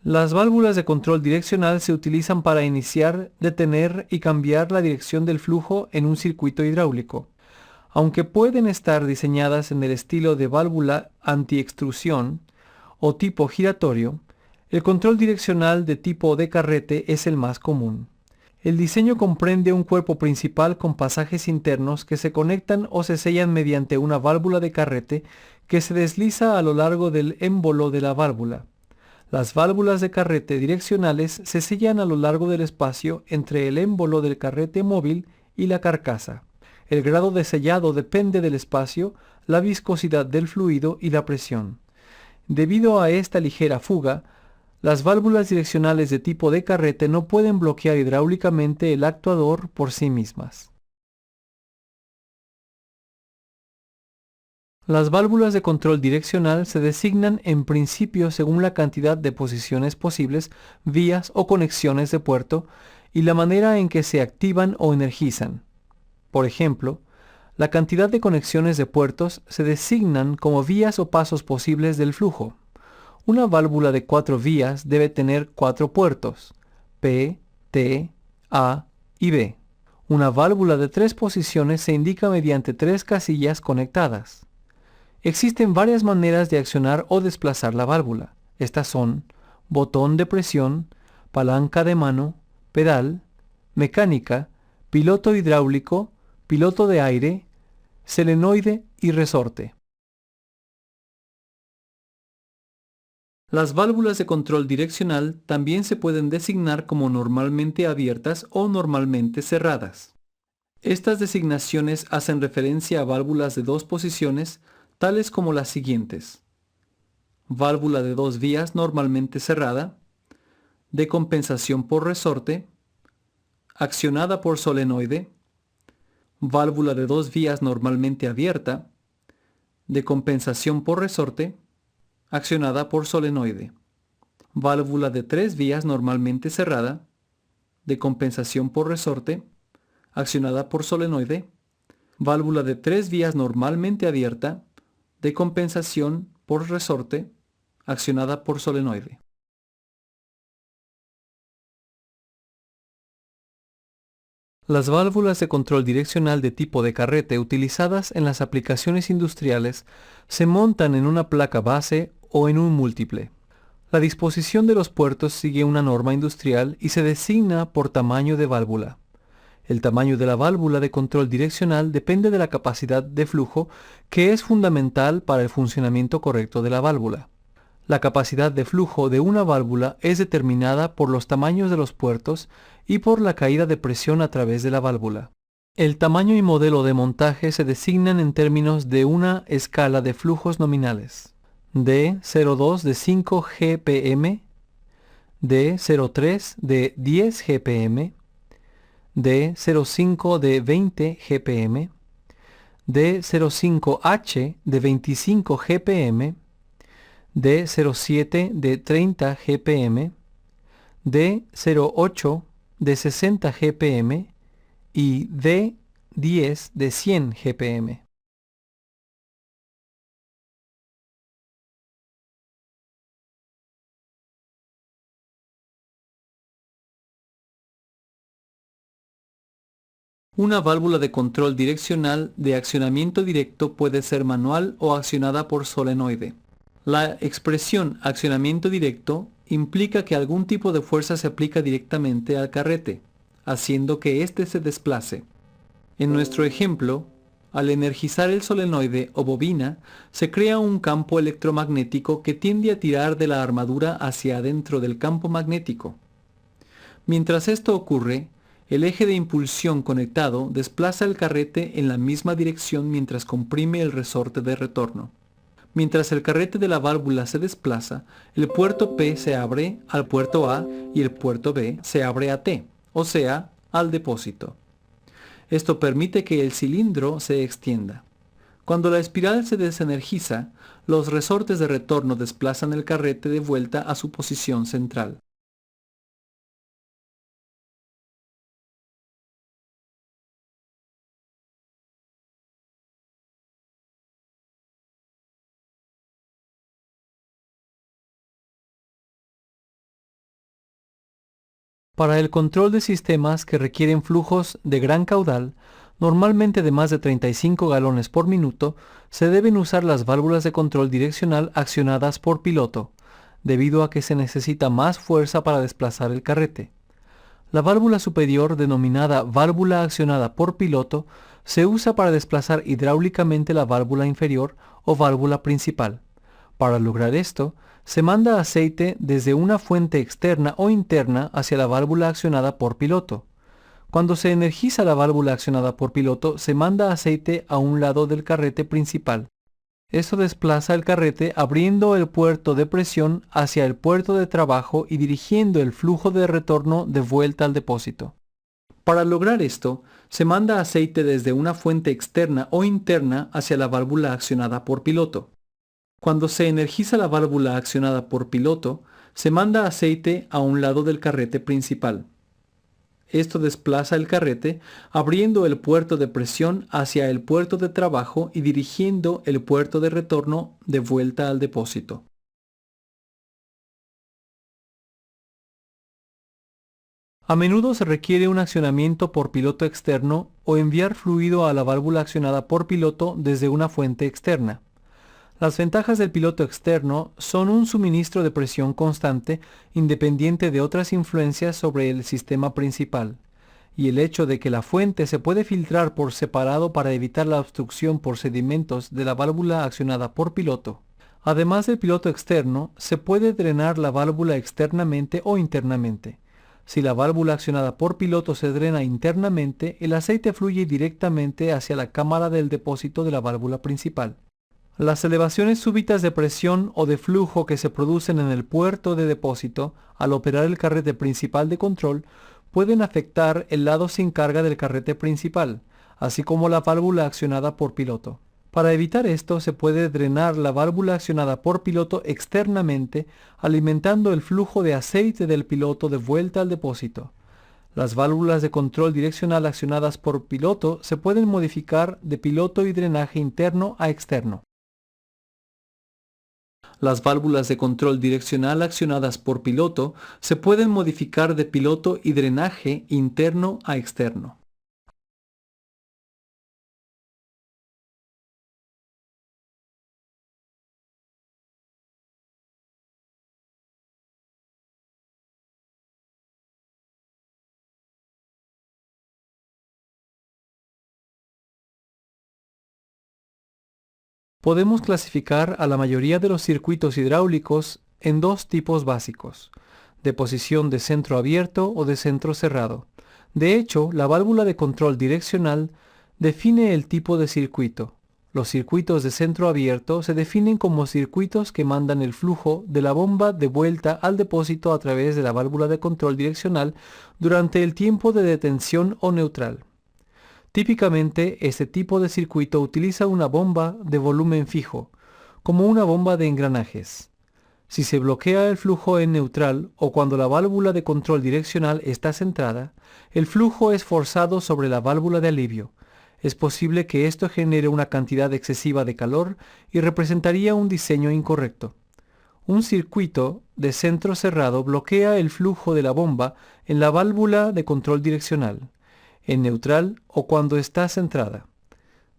Las válvulas de control direccional se utilizan para iniciar, detener y cambiar la dirección del flujo en un circuito hidráulico. Aunque pueden estar diseñadas en el estilo de válvula anti-extrusión o tipo giratorio, el control direccional de tipo de carrete es el más común. El diseño comprende un cuerpo principal con pasajes internos que se conectan o se sellan mediante una válvula de carrete que se desliza a lo largo del émbolo de la válvula. Las válvulas de carrete direccionales se sellan a lo largo del espacio entre el émbolo del carrete móvil y la carcasa. El grado de sellado depende del espacio, la viscosidad del fluido y la presión. Debido a esta ligera fuga, las válvulas direccionales de tipo de carrete no pueden bloquear hidráulicamente el actuador por sí mismas. Las válvulas de control direccional se designan en principio según la cantidad de posiciones posibles, vías o conexiones de puerto y la manera en que se activan o energizan. Por ejemplo, la cantidad de conexiones de puertos se designan como vías o pasos posibles del flujo. Una válvula de 4 vías debe tener 4 puertos, P, T, A y B. Una válvula de 3 posiciones se indica mediante 3 casillas conectadas. Existen varias maneras de accionar o desplazar la válvula. Estas son botón de presión, palanca de mano, pedal, mecánica, piloto hidráulico, piloto de aire, solenoide y resorte. Las válvulas de control direccional también se pueden designar como normalmente abiertas o normalmente cerradas. Estas designaciones hacen referencia a válvulas de dos posiciones, tales como las siguientes: válvula de dos vías normalmente cerrada, de compensación por resorte, accionada por solenoide, válvula de dos vías normalmente abierta, de compensación por resorte, accionada por solenoide, válvula de tres vías normalmente cerrada, de compensación por resorte, accionada por solenoide, válvula de tres vías normalmente abierta, de compensación por resorte, accionada por solenoide. Las válvulas de control direccional de tipo de carrete utilizadas en las aplicaciones industriales se montan en una placa base o en un múltiple. La disposición de los puertos sigue una norma industrial y se designa por tamaño de válvula. El tamaño de la válvula de control direccional depende de la capacidad de flujo, que es fundamental para el funcionamiento correcto de la válvula. La capacidad de flujo de una válvula es determinada por los tamaños de los puertos y por la caída de presión a través de la válvula. El tamaño y modelo de montaje se designan en términos de una escala de flujos nominales: D02 de 5 GPM, D03 de 10 GPM, D05 de 20 GPM, D05H de 25 GPM, D07 de 30 GPM, D08 de 60 GPM y D10 de 100 GPM. Una válvula de control direccional de accionamiento directo puede ser manual o accionada por solenoide. La expresión accionamiento directo implica que algún tipo de fuerza se aplica directamente al carrete, haciendo que éste se desplace. En nuestro ejemplo, al energizar el solenoide o bobina, se crea un campo electromagnético que tiende a tirar de la armadura hacia adentro del campo magnético. Mientras esto ocurre, el eje de impulsión conectado desplaza el carrete en la misma dirección mientras comprime el resorte de retorno. Mientras el carrete de la válvula se desplaza, el puerto P se abre al puerto A y el puerto B se abre a T, o sea, al depósito. Esto permite que el cilindro se extienda. Cuando la espiral se desenergiza, los resortes de retorno desplazan el carrete de vuelta a su posición central. Para el control de sistemas que requieren flujos de gran caudal, normalmente de más de 35 galones por minuto, se deben usar las válvulas de control direccional accionadas por piloto, debido a que se necesita más fuerza para desplazar el carrete. La válvula superior, denominada válvula accionada por piloto, se usa para desplazar hidráulicamente la válvula inferior o válvula principal. Para lograr esto, se manda aceite desde una fuente externa o interna hacia la válvula accionada por piloto. Cuando se energiza la válvula accionada por piloto, se manda aceite a un lado del carrete principal. Esto desplaza el carrete abriendo el puerto de presión hacia el puerto de trabajo y dirigiendo el flujo de retorno de vuelta al depósito. Para lograr esto, se manda aceite desde una fuente externa o interna hacia la válvula accionada por piloto. Cuando se energiza la válvula accionada por piloto, se manda aceite a un lado del carrete principal. Esto desplaza el carrete, abriendo el puerto de presión hacia el puerto de trabajo y dirigiendo el puerto de retorno de vuelta al depósito. A menudo se requiere un accionamiento por piloto externo o enviar fluido a la válvula accionada por piloto desde una fuente externa. Las ventajas del piloto externo son un suministro de presión constante independiente de otras influencias sobre el sistema principal, y el hecho de que la fuente se puede filtrar por separado para evitar la obstrucción por sedimentos de la válvula accionada por piloto. Además del piloto externo, se puede drenar la válvula externamente o internamente. Si la válvula accionada por piloto se drena internamente, el aceite fluye directamente hacia la cámara del depósito de la válvula principal. Las elevaciones súbitas de presión o de flujo que se producen en el puerto de depósito al operar el carrete principal de control pueden afectar el lado sin carga del carrete principal, así como la válvula accionada por piloto. Para evitar esto, se puede drenar la válvula accionada por piloto externamente, alimentando el flujo de aceite del piloto de vuelta al depósito. Las válvulas de control direccional accionadas por piloto se pueden modificar de piloto y drenaje interno a externo. Las válvulas de control direccional accionadas por piloto se pueden modificar de piloto y drenaje interno a externo. Podemos clasificar a la mayoría de los circuitos hidráulicos en dos tipos básicos, de posición de centro abierto o de centro cerrado. De hecho, la válvula de control direccional define el tipo de circuito. Los circuitos de centro abierto se definen como circuitos que mandan el flujo de la bomba de vuelta al depósito a través de la válvula de control direccional durante el tiempo de detención o neutral. Típicamente, este tipo de circuito utiliza una bomba de volumen fijo, como una bomba de engranajes. Si se bloquea el flujo en neutral o cuando la válvula de control direccional está centrada, el flujo es forzado sobre la válvula de alivio. Es posible que esto genere una cantidad excesiva de calor y representaría un diseño incorrecto. Un circuito de centro cerrado bloquea el flujo de la bomba en la válvula de control direccional, en neutral o cuando está centrada.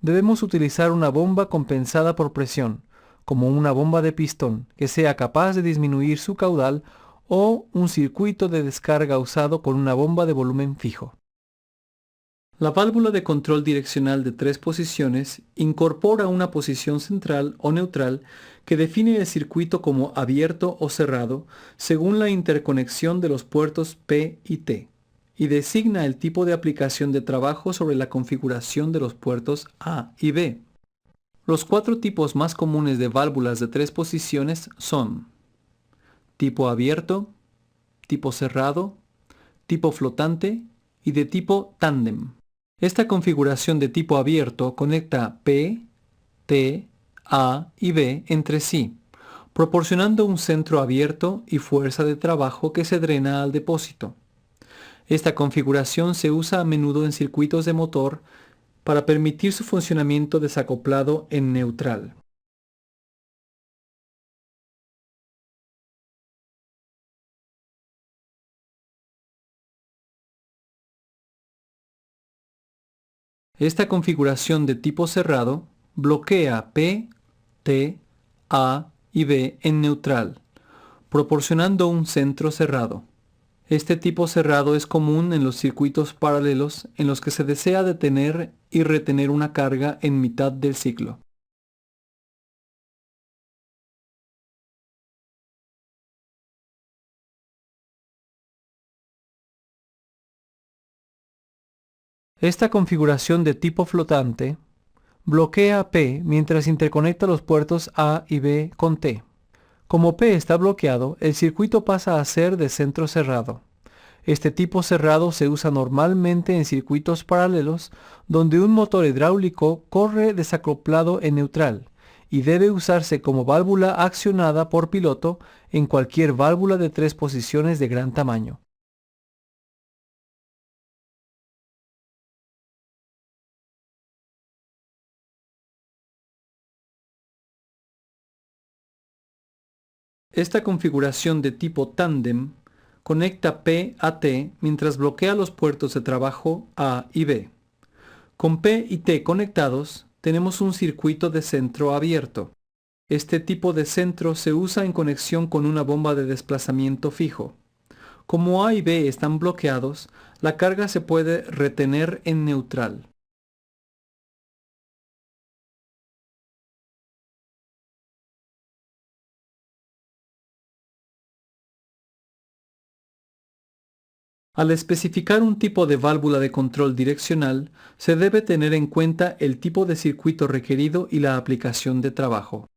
Debemos utilizar una bomba compensada por presión, como una bomba de pistón, que sea capaz de disminuir su caudal, o un circuito de descarga usado con una bomba de volumen fijo. La válvula de control direccional de 3 posiciones incorpora una posición central o neutral que define el circuito como abierto o cerrado según la interconexión de los puertos P y T, y designa el tipo de aplicación de trabajo sobre la configuración de los puertos A y B. Los 4 tipos más comunes de válvulas de 3 posiciones son tipo abierto, tipo cerrado, tipo flotante y de tipo tándem. Esta configuración de tipo abierto conecta P, T, A y B entre sí, proporcionando un centro abierto y fuerza de trabajo que se drena al depósito. Esta configuración se usa a menudo en circuitos de motor para permitir su funcionamiento desacoplado en neutral. Esta configuración de tipo cerrado bloquea P, T, A y B en neutral, proporcionando un centro cerrado. Este tipo cerrado es común en los circuitos paralelos en los que se desea detener y retener una carga en mitad del ciclo. Esta configuración de tipo flotante bloquea P mientras interconecta los puertos A y B con T. Como P está bloqueado, el circuito pasa a ser de centro cerrado. Este tipo cerrado se usa normalmente en circuitos paralelos donde un motor hidráulico corre desacoplado en neutral y debe usarse como válvula accionada por piloto en cualquier válvula de 3 posiciones de gran tamaño. Esta configuración de tipo tándem conecta P a T mientras bloquea los puertos de trabajo A y B. Con P y T conectados, tenemos un circuito de centro abierto. Este tipo de centro se usa en conexión con una bomba de desplazamiento fijo. Como A y B están bloqueados, la carga se puede retener en neutral. Al especificar un tipo de válvula de control direccional, se debe tener en cuenta el tipo de circuito requerido y la aplicación de trabajo.